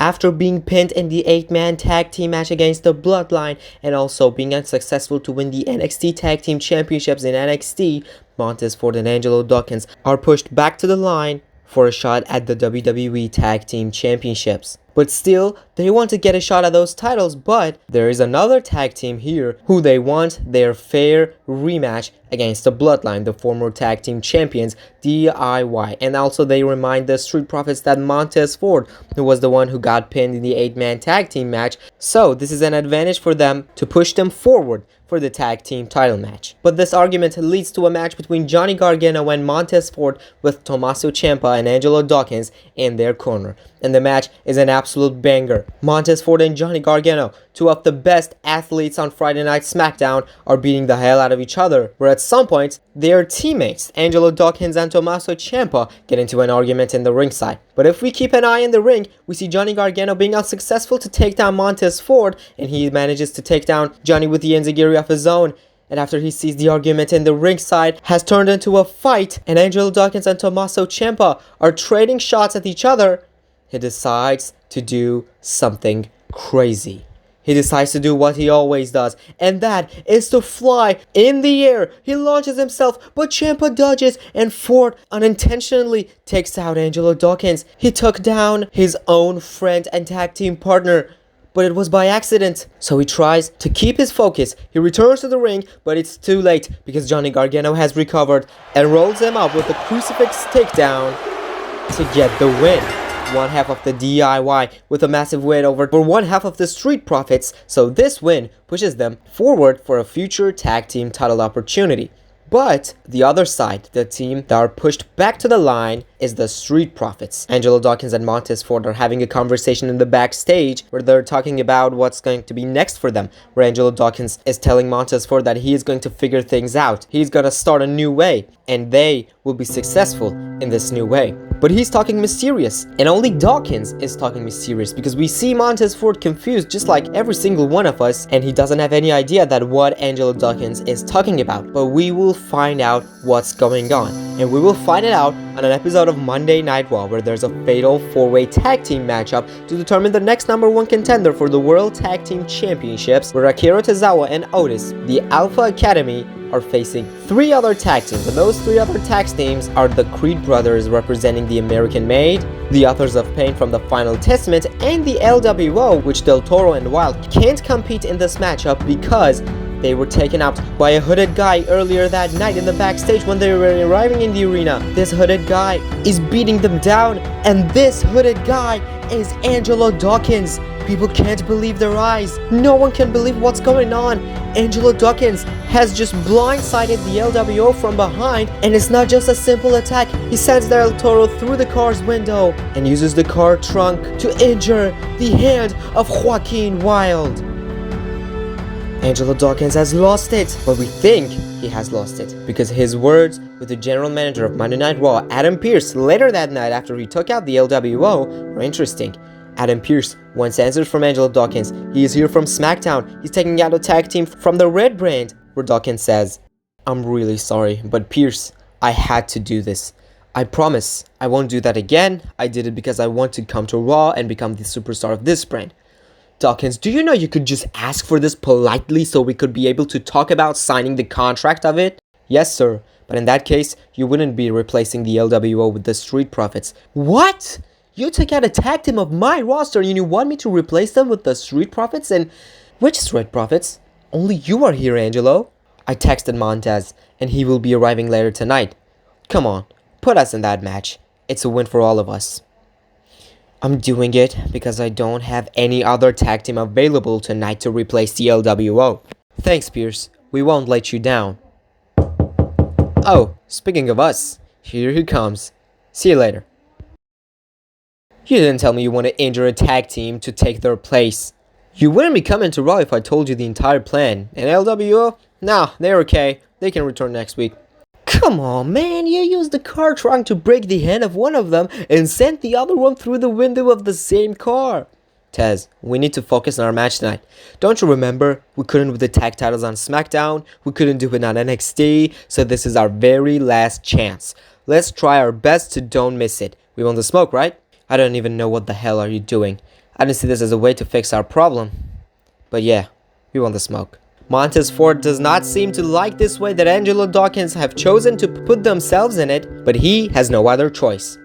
after being pinned in the 8-man tag team match against the Bloodline and also being unsuccessful to win the NXT Tag Team Championships in NXT, Montez Ford and Angelo Dawkins are pushed back to the line for a shot at the WWE Tag Team Championships. But still, they want to get a shot at those titles, but there is another tag team here who they want their fair rematch against the Bloodline, the former tag team champions, DIY. And also they remind the Street Profits that Montez Ford, who was the one who got pinned in the 8-man tag team match, so this is an advantage for them to push them forward for the tag team title match. But this argument leads to a match between Johnny Gargano and Montez Ford with Tommaso Ciampa and Angelo Dawkins in their corner. And the match is an absolute banger. Montez Ford and Johnny Gargano, two of the best athletes on Friday Night SmackDown, are beating the hell out of each other, where at some point, their teammates, Angelo Dawkins and Tommaso Ciampa, get into an argument in the ringside. But if we keep an eye in the ring, we see Johnny Gargano being unsuccessful to take down Montez Ford, and he manages to take down Johnny with the enziguri of his own. And after he sees the argument in the ringside has turned into a fight, and Angelo Dawkins and Tommaso Ciampa are trading shots at each other, he decides to do something crazy. He decides to do what he always does, and that is to fly in the air. He launches himself, but Ciampa dodges, and Ford unintentionally takes out Angelo Dawkins. He took down his own friend and tag team partner, but it was by accident. So he tries to keep his focus. He returns to the ring, but it's too late because Johnny Gargano has recovered and rolls him up with a crucifix takedown to get the win. One half of the DIY with a massive win over one half of the Street Profits, so this win pushes them forward for a future tag team title opportunity. But the other side, the team that are pushed back to the line, is the Street Profits. Angelo Dawkins and Montez Ford are having a conversation in the backstage where they're talking about what's going to be next for them, where Angelo Dawkins is telling Montez Ford that he is going to figure things out. He's going to start a new way, and they will be successful in this new way. But he's talking mysterious, and only Dawkins is talking mysterious because we see Montez Ford confused just like every single one of us, and he doesn't have any idea that what Angelo Dawkins is talking about. But we will find out what's going on, and we will find it out on an episode of Monday Night Raw where there's a fatal 4-way tag team matchup to determine the next #1 contender for the World Tag Team Championships, where Akira Tozawa and Otis, the Alpha Academy, are facing 3 other tag teams, and those 3 other tag teams are the Creed brothers representing the American Made, the Authors of Pain from the Final Testament, and the LWO, which Del Toro and Wild can't compete in this matchup because they were taken out by a hooded guy earlier that night in the backstage when they were arriving in the arena. This hooded guy is beating them down, and this hooded guy is Angelo Dawkins. People can't believe their eyes. No one can believe what's going on. Angelo Dawkins has just blindsided the LWO from behind, and it's not just a simple attack. He sends Del Toro through the car's window and uses the car trunk to injure the hand of Joaquin Wilde. Angelo Dawkins has lost it, but we think he has lost it because his words with the general manager of Monday Night Raw, Adam Pearce, later that night after he took out the LWO were interesting. Adam Pearce wants answers from Angelo Dawkins. He is here from SmackDown. He's taking out a tag team from the Red Brand, where Dawkins says, "I'm really sorry, but Pearce, I had to do this. I promise I won't do that again. I did it because I want to come to Raw and become the superstar of this brand." Dawkins, do you know you could just ask for this politely so we could be able to talk about signing the contract of it? Yes, sir, but in that case, you wouldn't be replacing the LWO with the Street Profits. What? You took out a tag team of my roster and you want me to replace them with the Street Profits? And which Street Profits? Only you are here, Angelo. I texted Montez, and he will be arriving later tonight. Come on, put us in that match. It's a win for all of us. I'm doing it because I don't have any other tag team available tonight to replace the LWO. Thanks, Pearce. We won't let you down. Oh, speaking of us, here he comes. See you later. You didn't tell me you want to injure a tag team to take their place. You wouldn't be coming to Raw if I told you the entire plan. And LWO? Nah, they're okay. They can return next week. Come on, man. You used the car trunk to break the hand of one of them and sent the other one through the window of the same car. Tez, we need to focus on our match tonight. Don't you remember? We couldn't with the tag titles on SmackDown. We couldn't do it on NXT. So this is our very last chance. Let's try our best to don't miss it. We want the smoke, right? I don't even know what the hell are you doing. I didn't see this as a way to fix our problem. But yeah, we want the smoke. Montez Ford does not seem to like this way that Angelo Dawkins have chosen to put themselves in it, but he has no other choice.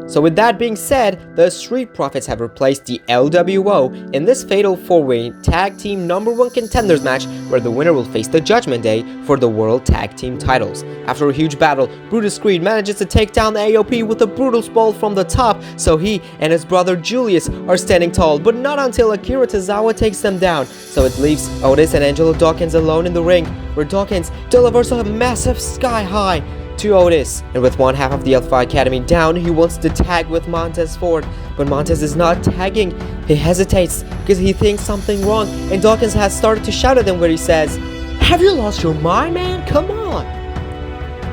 So with that being said, the Street Profits have replaced the LWO in this fatal 4-way tag team #1 contenders match where the winner will face the Judgment Day for the World Tag Team titles. After a huge battle, Brutus Creed manages to take down the AOP with a brutal sprawl from the top, so he and his brother Julius are standing tall, but not until Akira Tozawa takes them down. So it leaves Otis and Angelo Dawkins alone in the ring, where Dawkins delivers a massive sky high to Otis, and with one half of the Alpha Academy down, he wants to tag with Montez Ford, but Montez is not tagging. He hesitates because he thinks something wrong, and Dawkins has started to shout at him where he says, "Have you lost your mind, man? Come on!"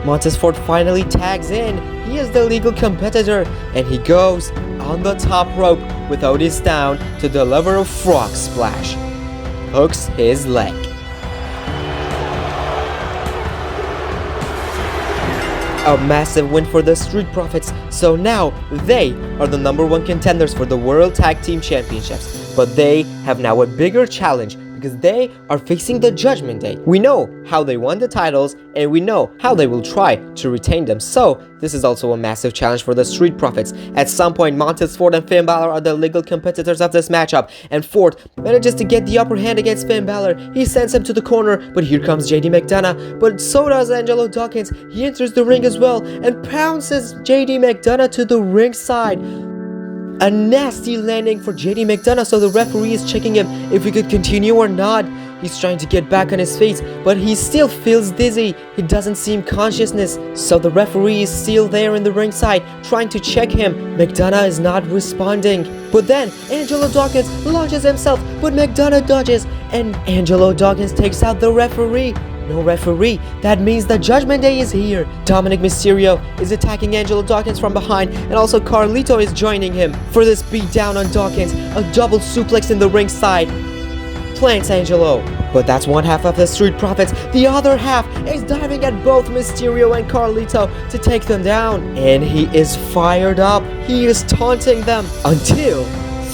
Montez Ford finally tags in. He is the legal competitor, and he goes on the top rope with Otis down to deliver a frog splash. Hooks his leg. A massive win for the Street Profits, so now they are the #1 contenders for the World Tag Team Championships. But they have now a bigger challenge because they are facing the Judgment Day. We know how they won the titles and we know how they will try to retain them, so this is also a massive challenge for the Street Profits. At some point, Montez Ford and Finn Balor are the legal competitors of this matchup, and Ford manages to get the upper hand against Finn Balor. He sends him to the corner, but here comes JD McDonough, but so does Angelo Dawkins. He enters the ring as well and pounces JD McDonough to the ringside. A nasty landing for JD McDonough, so the referee is checking him if he could continue or not. He's trying to get back on his feet, but he still feels dizzy. He doesn't seem consciousness, so the referee is still there in the ringside trying to check him. McDonough is not responding. But then Angelo Dawkins launches himself, but McDonough dodges, and Angelo Dawkins takes out the referee. No referee. That means the Judgment Day is here. Dominic Mysterio is attacking Angelo Dawkins from behind, and also Carlito is joining him for this beatdown on Dawkins. A double suplex in the ringside. Plants Angelo. But that's one half of the Street Profits. The other half is diving at both Mysterio and Carlito to take them down. And he is fired up. He is taunting them until,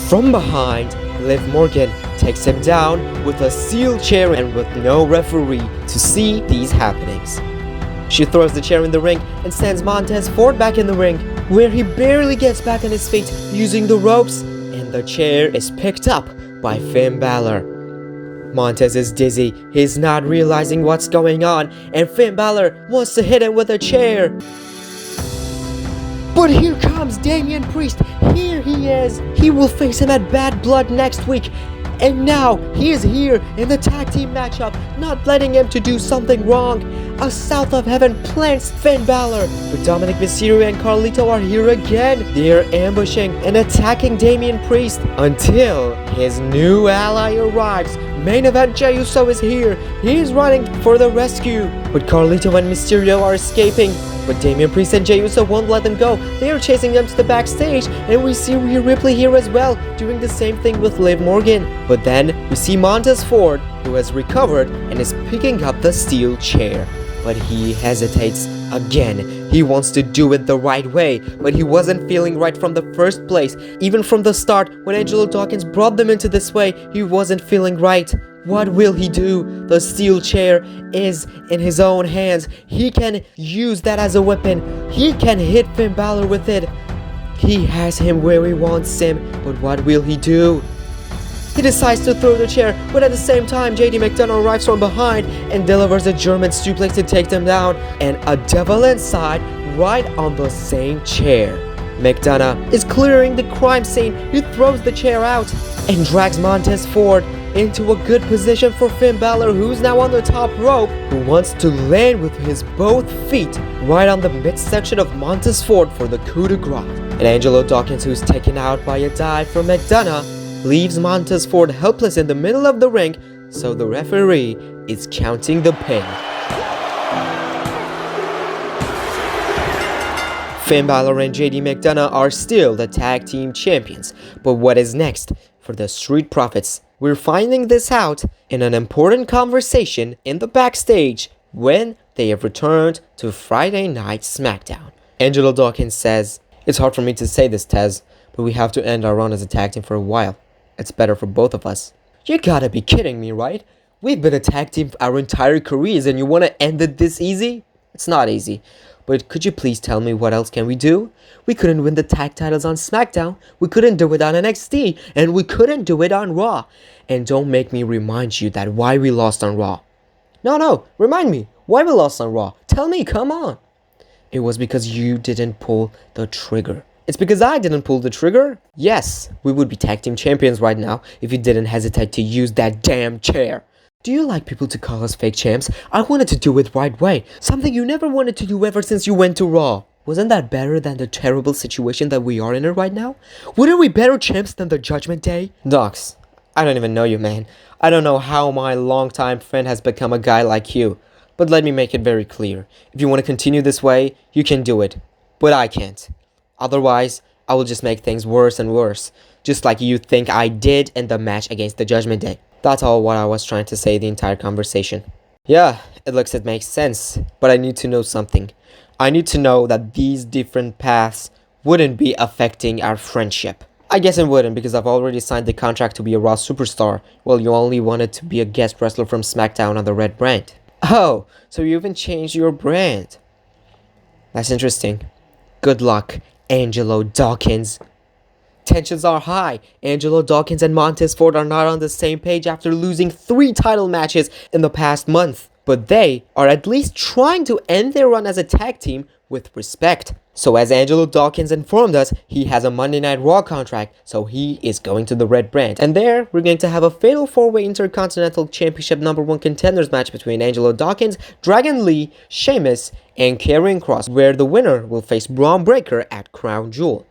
from behind, Liv Morgan takes him down with a steel chair and with no referee to see these happenings. She throws the chair in the ring and sends Montez Ford back in the ring, where he barely gets back on his feet using the ropes, and the chair is picked up by Finn Balor. Montez is dizzy, he's not realizing what's going on, and Finn Balor wants to hit him with a chair. But here comes Damian Priest. Here he is. He will face him at Bad Blood next week. And now he is here in the tag team matchup, not letting him to do something wrong. A South of Heaven plants Finn Balor. But Dominic Mysterio and Carlito are here again. They are ambushing and attacking Damian Priest until his new ally arrives. Main event Jey Uso is here. He is running for the rescue. But Carlito and Mysterio are escaping. But Damian Priest and Jey Uso won't let them go. They are chasing them to the backstage, and we see Rhea Ripley here as well, doing the same thing with Liv Morgan. But then we see Montez Ford, who has recovered and is picking up the steel chair. But he hesitates again. He wants to do it the right way, but he wasn't feeling right from the first place. Even from the start, when Angelo Dawkins brought them into this way, he wasn't feeling right. What will he do? The steel chair is in his own hands. He can use that as a weapon. He can hit Finn Balor with it. He has him where he wants him, but what will he do? He decides to throw the chair, but at the same time, JD McDonough arrives from behind and delivers a German suplex to take them down, and a devil inside right on the same chair. McDonough is clearing the crime scene. He throws the chair out and drags Montez Ford into a good position for Finn Balor, who's now on the top rope, who wants to land with his both feet right on the midsection of Montez Ford for the coup de grace. And Angelo Dawkins, who's taken out by a dive from McDonough, leaves Montez Ford helpless in the middle of the ring, so the referee is counting the pin. Finn Balor and JD McDonough are still the tag team champions, but what is next for the Street Profits? We're finding this out in an important conversation in the backstage when they have returned to Friday Night SmackDown. Angelo Dawkins says, "It's hard for me to say this, Tez, but we have to end our run as a tag team for a while. It's better for both of us. You gotta be kidding me, right? We've been a tag team our entire careers and you wanna end it this easy? It's not easy. But could you please tell me what else can we do? We couldn't win the tag titles on SmackDown, we couldn't do it on NXT, and we couldn't do it on Raw. And don't make me remind you that why we lost on Raw. No, remind me, why we lost on Raw? Tell me, come on. It was because you didn't pull the trigger. It's because I didn't pull the trigger? Yes, we would be tag team champions right now if you didn't hesitate to use that damn chair. Do you like people to call us fake champs? I wanted to do it right way. Something you never wanted to do ever since you went to Raw. Wasn't that better than the terrible situation that we are in right now? Wouldn't we better champs than the Judgment Day? Docs, I don't even know you, man. I don't know how my longtime friend has become a guy like you. But let me make it very clear. If you want to continue this way, you can do it. But I can't. Otherwise, I will just make things worse and worse. Just like you think I did in the match against the Judgment Day. That's all what I was trying to say the entire conversation. Yeah, it makes sense. But I need to know something. I need to know that these different paths wouldn't be affecting our friendship. I guess it wouldn't because I've already signed the contract to be a Raw superstar. Well, you only wanted to be a guest wrestler from SmackDown on the Red brand. Oh, so you even changed your brand. That's interesting. Good luck, Angelo Dawkins. Tensions are high. Angelo Dawkins and Montez Ford are not on the same page after losing 3 title matches in the past month. But they are at least trying to end their run as a tag team with respect. So as Angelo Dawkins informed us, he has a Monday Night Raw contract, so he is going to the Red brand. And there, we're going to have a fatal 4-way Intercontinental Championship #1 contenders match between Angelo Dawkins, Dragon Lee, Sheamus, and Karrion Kross, where the winner will face Braun Breaker at Crown Jewel.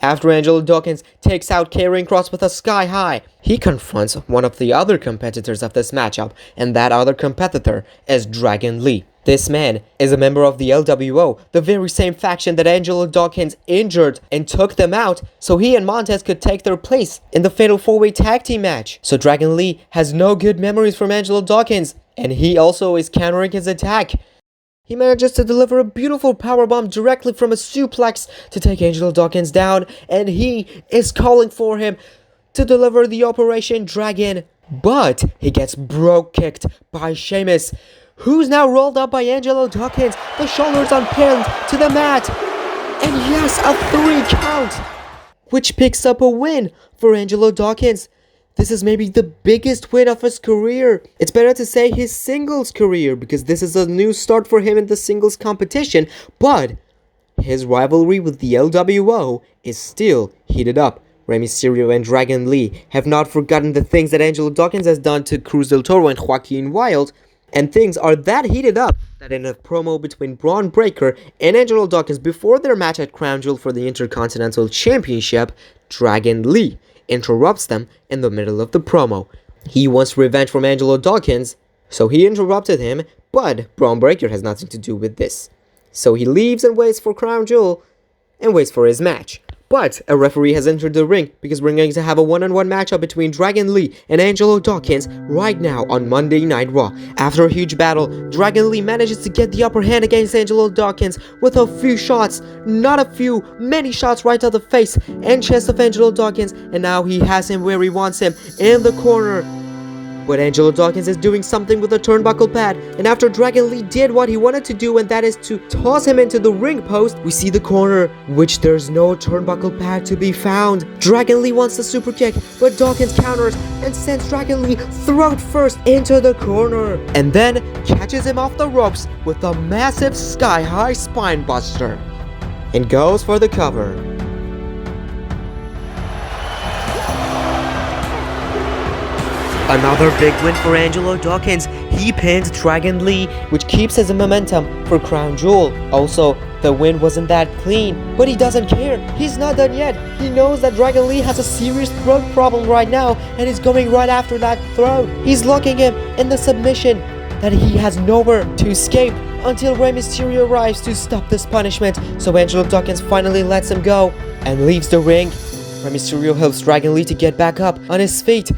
After Angelo Dawkins takes out Karrion Kross with a sky high, he confronts one of the other competitors of this matchup, and that other competitor is Dragon Lee. This man is a member of the LWO, the very same faction that Angelo Dawkins injured and took them out so he and Montez could take their place in the fatal 4-way tag team match. So Dragon Lee has no good memories from Angelo Dawkins, and he also is countering his attack. He manages to deliver a beautiful powerbomb directly from a suplex to take Angelo Dawkins down, and he is calling for him to deliver the Operation Dragon. But he gets broke kicked by Sheamus, who's now rolled up by Angelo Dawkins. The shoulders are pinned to the mat. And yes, a 3 count, which picks up a win for Angelo Dawkins. This is maybe the biggest win of his career. It's better to say his singles career because this is a new start for him in the singles competition. But his rivalry with the LWO is still heated up. Rey Mysterio and Dragon Lee have not forgotten the things that Angelo Dawkins has done to Cruz del Toro and Joaquin Wilde. And things are that heated up that in a promo between Braun Breaker and Angelo Dawkins before their match at Crown Jewel for the Intercontinental Championship, Dragon Lee interrupts them in the middle of the promo. He wants revenge from Angelo Dawkins, so he interrupted him, but Braun Breaker has nothing to do with this. So he leaves and waits for Crown Jewel and waits for his match. But a referee has entered the ring because we're going to have a one-on-one matchup between Dragon Lee and Angelo Dawkins right now on Monday Night Raw. After a huge battle, Dragon Lee manages to get the upper hand against Angelo Dawkins with a few shots, not a few, many shots right to the face and chest of Angelo Dawkins, and now he has him where he wants him, in the corner. But Angelo Dawkins is doing something with the turnbuckle pad, and after Dragon Lee did what he wanted to do, and that is to toss him into the ring post, we see the corner, which there's no turnbuckle pad to be found. Dragon Lee wants the super kick, but Dawkins counters and sends Dragon Lee throat first into the corner, and then catches him off the ropes with a massive sky-high spine buster, and goes for the cover. Another big win for Angelo Dawkins. He pinned Dragon Lee, which keeps his momentum for Crown Jewel. Also, the win wasn't that clean, but he doesn't care. He's not done yet. He knows that Dragon Lee has a serious throat problem right now, and he's going right after that throat. He's locking him in the submission that he has nowhere to escape until Rey Mysterio arrives to stop this punishment. So Angelo Dawkins finally lets him go and leaves the ring. Rey Mysterio helps Dragon Lee to get back up on his feet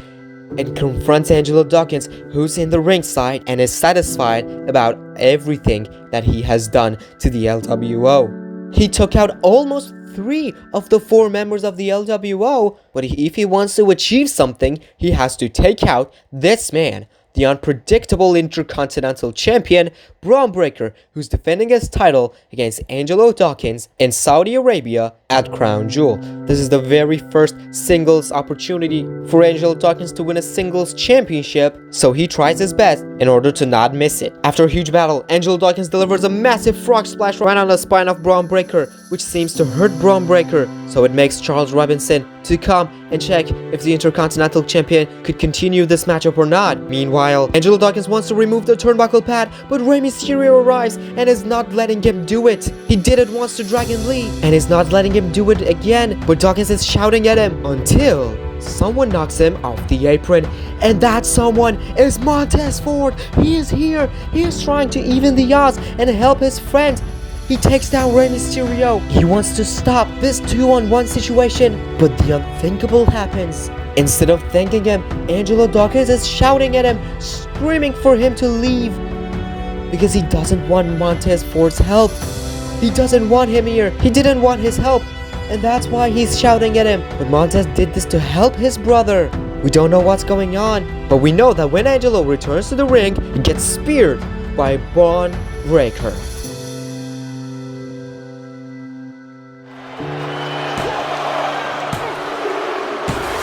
and confronts Angelo Dawkins, who's in the ringside and is satisfied about everything that he has done to the LWO. He took out almost 3 of the 4 members of the LWO, but if he wants to achieve something, he has to take out this man, the unpredictable Intercontinental Champion, Braun Breaker, who's defending his title against Angelo Dawkins in Saudi Arabia at Crown Jewel. This is the very first singles opportunity for Angelo Dawkins to win a singles championship, so he tries his best in order to not miss it. After a huge battle, Angelo Dawkins delivers a massive frog splash right on the spine of Braun Breaker, which seems to hurt Braun Breaker, so it makes Charles Robinson to come and check if the Intercontinental Champion could continue this matchup or not. Meanwhile, Angelo Dawkins wants to remove the turnbuckle pad, but Rey Mysterio arrives and is not letting him do it. He did it once to Dragon Lee and is not letting him do it again, but Dawkins is shouting at him until someone knocks him off the apron, and that someone is Montez Ford. He is here. He is trying to even the odds and help his friend. He takes down Rey Mysterio. He wants to stop this 2-on-1 situation, but the unthinkable happens. Instead of thanking him, Angelo Dawkins is shouting at him, screaming for him to leave, because he doesn't want Montez Ford's help. He doesn't want him here. He didn't want his help, and that's why he's shouting at him. But Montez did this to help his brother. We don't know what's going on, but we know that when Angelo returns to the ring, he gets speared by Braun Breaker.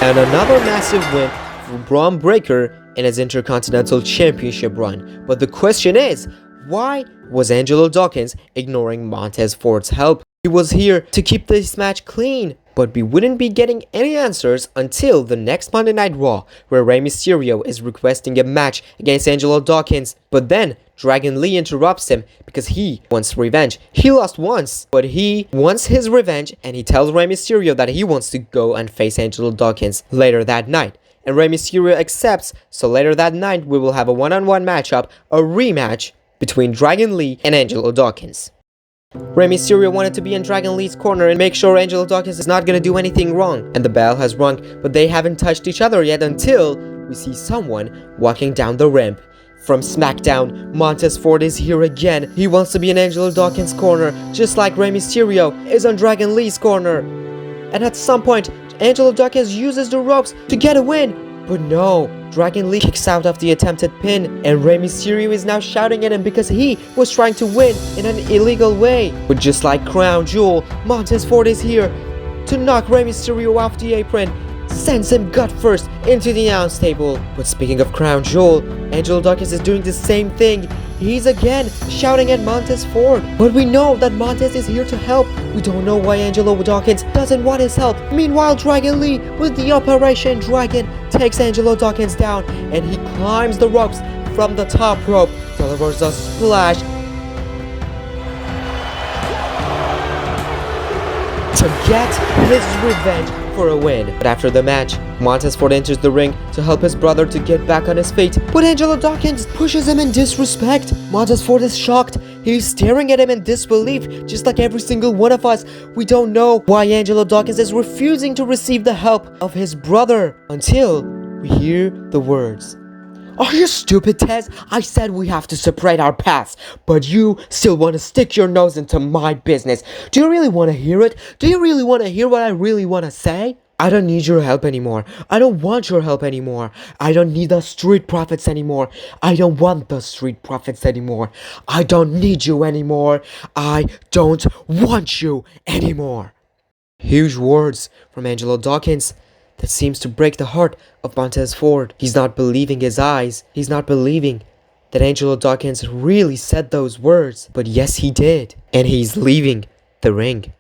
And another massive win for Braun Breaker in his Intercontinental Championship run. But the question is, why was Angelo Dawkins ignoring Montez Ford's help? He was here to keep this match clean, but we wouldn't be getting any answers until the next Monday Night Raw, where Rey Mysterio is requesting a match against Angelo Dawkins. But then Dragon Lee interrupts him because he wants revenge. He lost once, but he wants his revenge, and he tells Rey Mysterio that he wants to go and face Angelo Dawkins later that night. And Rey Mysterio accepts, so later that night we will have a one-on-one matchup, a rematch between Dragon Lee and Angelo Dawkins. Rey Mysterio wanted to be in Dragon Lee's corner and make sure Angelo Dawkins is not gonna do anything wrong. And the bell has rung, but they haven't touched each other yet until we see someone walking down the ramp. From SmackDown, Montez Ford is here again. He wants to be in Angelo Dawkins' corner, just like Rey Mysterio is on Dragon Lee's corner. And at some point, Angelo Dawkins uses the ropes to get a win. But no, Dragon Lee kicks out of the attempted pin, and Rey Mysterio is now shouting at him because he was trying to win in an illegal way. But just like Crown Jewel, Montez Ford is here to knock Rey Mysterio off the apron, sends him gut first into the announce table. But speaking of Crown Jewel, Angelo Dawkins is doing the same thing. He's again shouting at Montez Ford. But we know that Montez is here to help. We don't know why Angelo Dawkins doesn't want his help. Meanwhile, Dragon Lee with the Operation Dragon takes Angelo Dawkins down, and he climbs the ropes from the top rope, delivers a splash to get his revenge for a win. But after the match, Montez Ford enters the ring to help his brother to get back on his feet, but Angelo Dawkins pushes him in disrespect. Montez Ford is shocked. He's staring at him in disbelief, just like every single one of us. We don't know why Angelo Dawkins is refusing to receive the help of his brother until we hear the words. Are you stupid, Tez? I said we have to separate our paths, but you still want to stick your nose into my business. Do you really want to hear it? Do you really want to hear what I really want to say? I don't need your help anymore. I don't want your help anymore. I don't need the Street Profits anymore. I don't want the Street Profits anymore. I don't need you anymore. I don't want you anymore. Huge words from Angelo Dawkins that seems to break the heart of Montez Ford. He's not believing his eyes. He's not believing that Angelo Dawkins really said those words. But yes, he did. And he's leaving the ring.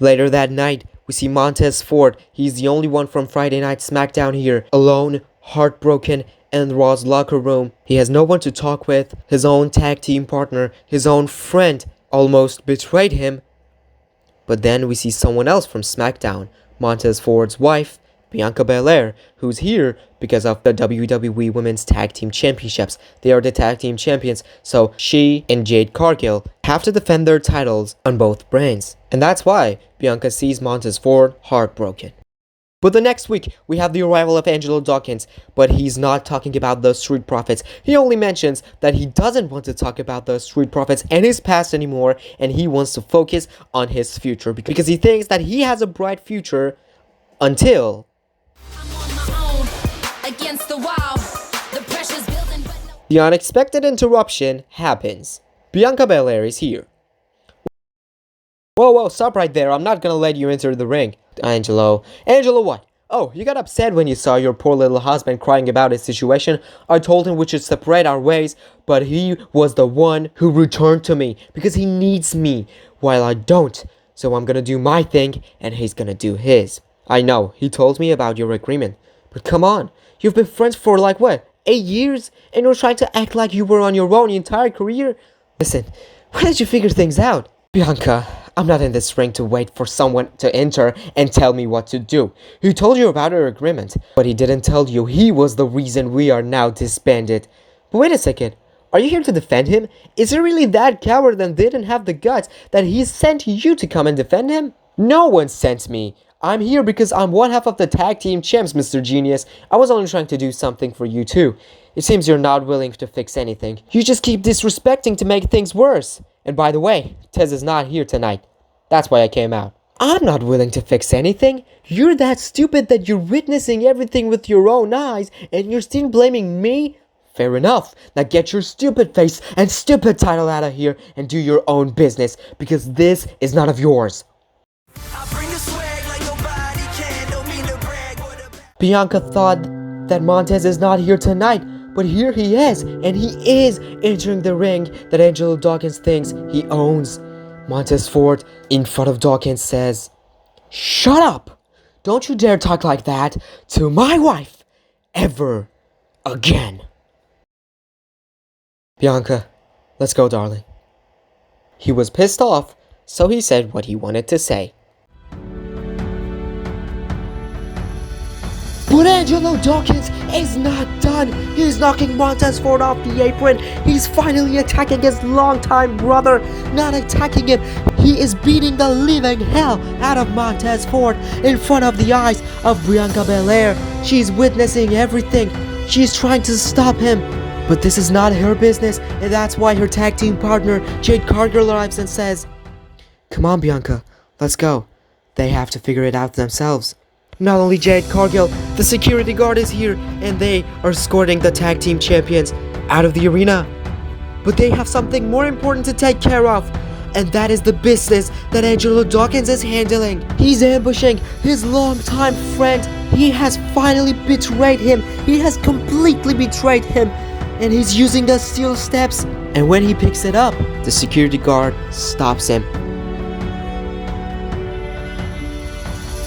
Later that night, we see Montez Ford. He's the only one from Friday Night SmackDown here, alone, heartbroken, in Raw's locker room. He has no one to talk with. His own tag team partner, his own friend, almost betrayed him. But then we see someone else from SmackDown, Montez Ford's wife, Bianca Belair, who's here because of the WWE Women's Tag Team Championships. They are the tag team champions, so she and Jade Cargill have to defend their titles on both brands. And that's why Bianca sees Montez Ford heartbroken. But the next week, we have the arrival of Angelo Dawkins, but he's not talking about the Street Profits. He only mentions that he doesn't want to talk about the Street Profits and his past anymore, and he wants to focus on his future because he thinks that he has a bright future until the unexpected interruption happens. Bianca Belair is here. Whoa, stop right there. I'm not gonna let you enter the ring. Angelo what? Oh, you got upset when you saw your poor little husband crying about his situation. I told him we should separate our ways, but he was the one who returned to me because he needs me while I don't. So I'm gonna do my thing and he's gonna do his. I know, he told me about your agreement. But come on, you've been friends for like what, 8 years? And you're trying to act like you were on your own your entire career? Listen, why did you figure things out? Bianca, I'm not in this ring to wait for someone to enter and tell me what to do. He told you about our agreement, but he didn't tell you he was the reason we are now disbanded. But wait a second, are you here to defend him? Is he really that coward and didn't have the guts that he sent you to come and defend him? No one sent me. I'm here because I'm one half of the tag team champs, Mr. Genius. I was only trying to do something for you too. It seems you're not willing to fix anything. You just keep disrespecting to make things worse. And by the way, Tez is not here tonight. That's why I came out. I'm not willing to fix anything. You're that stupid that you're witnessing everything with your own eyes and you're still blaming me? Fair enough. Now get your stupid face and stupid title out of here and do your own business because this is none of yours. Bianca thought that Montez is not here tonight, but here he is, and he is entering the ring that Angelo Dawkins thinks he owns. Montez Ford, in front of Dawkins, says, "Shut up! Don't you dare talk like that to my wife ever again." Bianca, let's go, darling. He was pissed off, so he said what he wanted to say. But Angelo Dawkins is not done. He's knocking Montez Ford off the apron. He's finally attacking his longtime brother. Not attacking him. He is beating the living hell out of Montez Ford in front of the eyes of Bianca Belair. She's witnessing everything. She's trying to stop him. But this is not her business, and that's why her tag team partner, Jade Cargill, arrives and says, "Come on, Bianca, let's go." They have to figure it out themselves. Not only Jade Cargill, the security guard is here and they are escorting the tag team champions out of the arena. But they have something more important to take care of, and that is the business that Angelo Dawkins is handling. He's ambushing his longtime friend. He has finally betrayed him. He has completely betrayed him, and he's using the steel steps. And when he picks it up, the security guard stops him.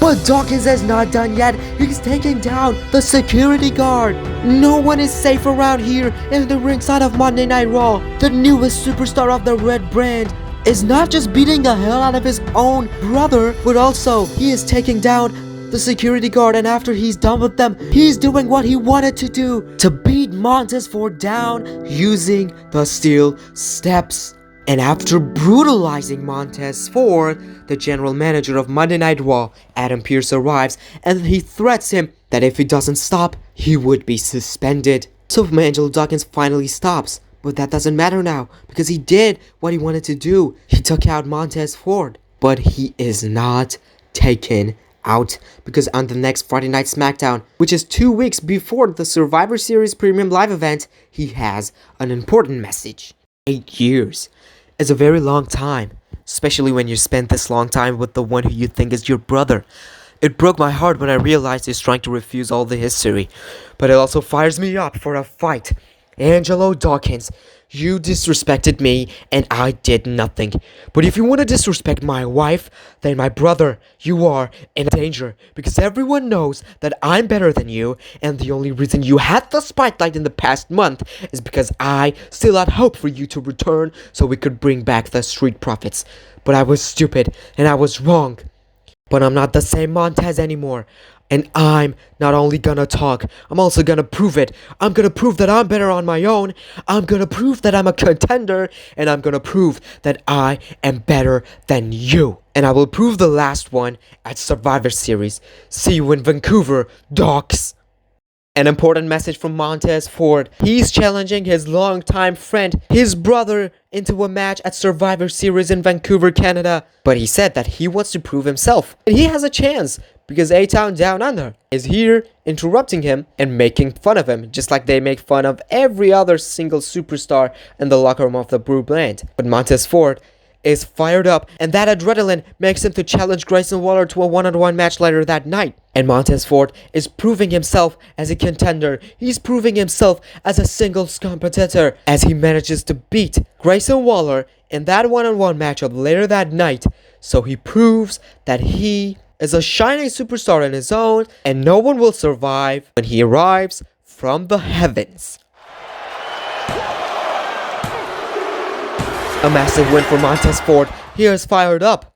But Dawkins is not done yet. He's taking down the security guard. No one is safe around here in the ringside of Monday Night Raw. The newest superstar of the Red brand is not just beating the hell out of his own brother, but also he is taking down the security guard, and after he's done with them, he's doing what he wanted to do, to beat Montez Ford down using the steel steps. And after brutalizing Montez Ford, the general manager of Monday Night Raw, Adam Pearce, arrives and he threats him that if he doesn't stop, he would be suspended. So Angelo Dawkins finally stops, but that doesn't matter now because he did what he wanted to do. He took out Montez Ford, but he is not taken out because on the next Friday Night SmackDown, which is 2 weeks before the Survivor Series Premium Live event, he has an important message. 8 years is a very long time, especially when you spend this long time with the one who you think is your brother. It broke my heart when I realized he's trying to refuse all the history, but it also fires me up for a fight. Angelo Dawkins, you disrespected me and I did nothing. But if you want to disrespect my wife, then my brother, you are in danger. Because everyone knows that I'm better than you, and the only reason you had the spotlight in the past month is because I still had hope for you to return so we could bring back the Street Profits. But I was stupid and I was wrong. But I'm not the same Montez anymore. And I'm not only gonna talk, I'm also gonna prove it. I'm gonna prove that I'm better on my own. I'm gonna prove that I'm a contender. And I'm gonna prove that I am better than you. And I will prove the last one at Survivor Series. See you in Vancouver, docs. An important message from Montez Ford. He's challenging his longtime friend, his brother, into a match at Survivor Series in Vancouver, Canada. But he said that he wants to prove himself. And he has a chance because A-Town Down Under is here interrupting him and making fun of him, just like they make fun of every other single superstar in the locker room of the Brew brand. But Montez Ford is fired up, and that adrenaline makes him to challenge Grayson Waller to a one-on-one match later that night. And Montez Ford is proving himself as a contender. He's proving himself as a singles competitor as he manages to beat Grayson Waller in that one-on-one matchup later that night. So he proves that he is a shining superstar in his own, and no one will survive when he arrives from the heavens. A massive win for Montez Ford. He is fired up.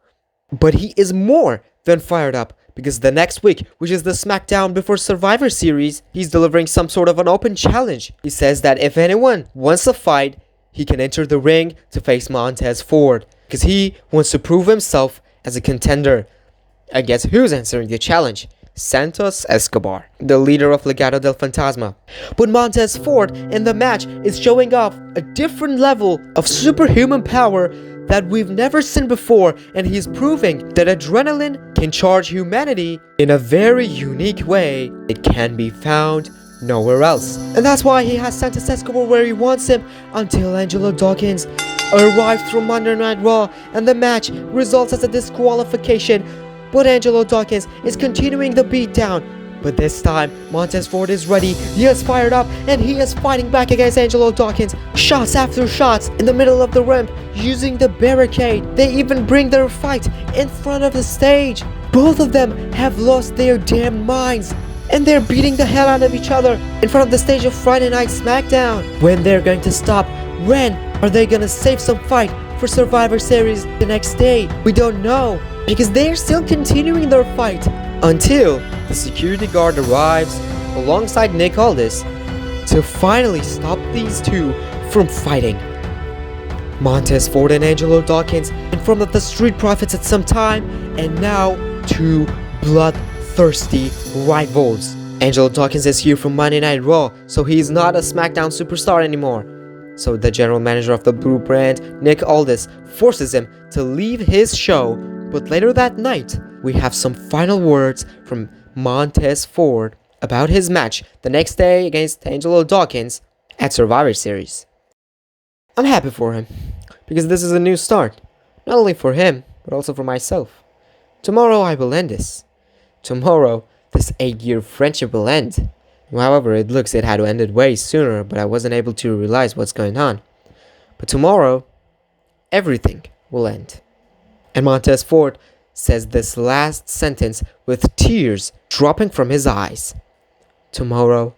But he is more than fired up, because the next week, which is the SmackDown before Survivor Series, he's delivering some sort of an open challenge. He says that if anyone wants a fight, he can enter the ring to face Montez Ford, because he wants to prove himself as a contender. And guess who's answering the challenge? Santos Escobar, the leader of Legado del Fantasma. But Montez Ford in the match is showing off a different level of superhuman power that we've never seen before, and he's proving that adrenaline can charge humanity in a very unique way. It can be found nowhere else. And that's why he has Santos Escobar where he wants him until Angelo Dawkins arrives from Monday Night Raw, and the match results as a disqualification. But Angelo Dawkins is continuing the beatdown. But this time, Montez Ford is ready. He is fired up, and he is fighting back against Angelo Dawkins. Shots after shots in the middle of the ramp, using the barricade. They even bring their fight in front of the stage. Both of them have lost their damn minds, and they're beating the hell out of each other in front of the stage of Friday Night SmackDown. When they're going to stop? When are they gonna save some fight for Survivor Series the next day? We don't know, because they're still continuing their fight until the security guard arrives alongside Nick Aldis to finally stop these two from fighting. Montez Ford and Angelo Dawkins in front of the Street Profits at some time, and now two bloodthirsty rivals. Angelo Dawkins is here from Monday Night Raw, so he's not a SmackDown superstar anymore. So the general manager of the Brew brand, Nick Aldis, forces him to leave his show. But later that night, we have some final words from Montez Ford about his match the next day against Angelo Dawkins at Survivor Series. I'm happy for him, because this is a new start, not only for him, but also for myself. Tomorrow I will end this. Tomorrow, this 8-year friendship will end. However, it looks it had ended way sooner, but I wasn't able to realize what's going on. But tomorrow, everything will end. And Montez Ford says this last sentence with tears dropping from his eyes. Tomorrow,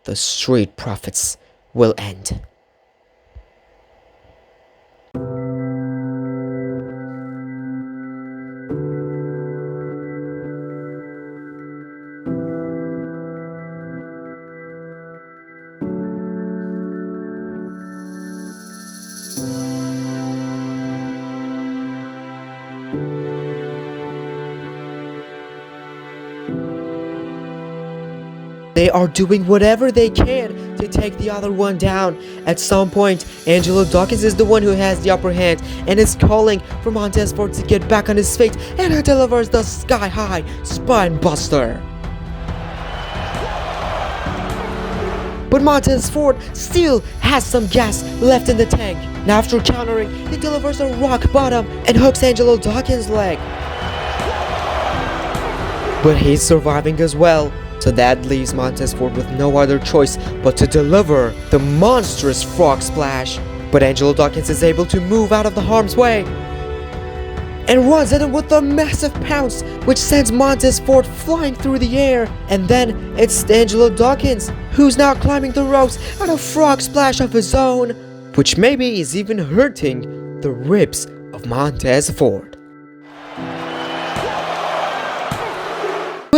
the Street Profits will end. They are doing whatever they can to take the other one down. At some point, Angelo Dawkins is the one who has the upper hand and is calling for Montez Ford to get back on his feet, and he delivers the sky-high spine buster. But Montez Ford still has some gas left in the tank. Now after countering, he delivers a rock bottom and hooks Angelo Dawkins' leg. But he's surviving as well. So that leaves Montez Ford with no other choice but to deliver the monstrous frog splash. But Angelo Dawkins is able to move out of the harm's way and runs at him with a massive pounce, which sends Montez Ford flying through the air. And then it's Angelo Dawkins who's now climbing the ropes at a frog splash of his own, which maybe is even hurting the ribs of Montez Ford.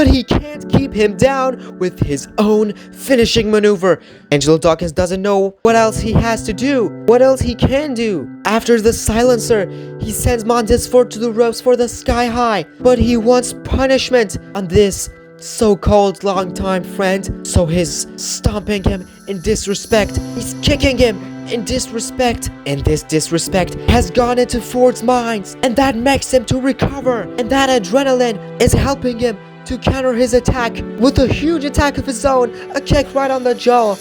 but he can't keep him down with his own finishing maneuver. Angelo Dawkins doesn't know what else he has to do, what else he can do. After the silencer, he sends Montez Ford to the ropes for the sky high, but he wants punishment on this so-called longtime friend, so he's stomping him in disrespect. He's kicking him in disrespect, and this disrespect has gone into Ford's mind, and that makes him to recover, and that adrenaline is helping him to counter his attack with a huge attack of his own, a kick right on the jaw.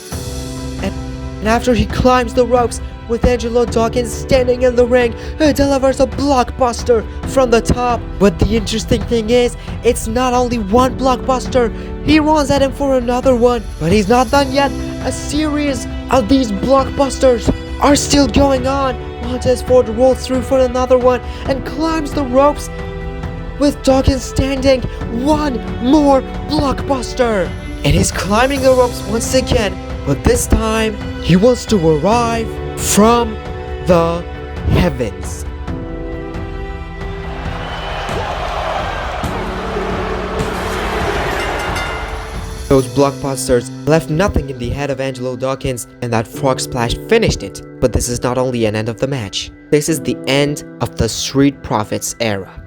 And after he climbs the ropes with Angelo Dawkins standing in the ring, he delivers a blockbuster from the top. But the interesting thing is, it's not only one blockbuster, he runs at him for another one. But he's not done yet. A series of these blockbusters are still going on. Montez Ford rolls through for another one and climbs the ropes with Dawkins standing. One more blockbuster. And he's climbing the ropes once again, but this time he wants to arrive from the heavens. Those blockbusters left nothing in the head of Angelo Dawkins, and that frog splash finished it. But this is not only an end of the match. This is the end of the Street Profits era.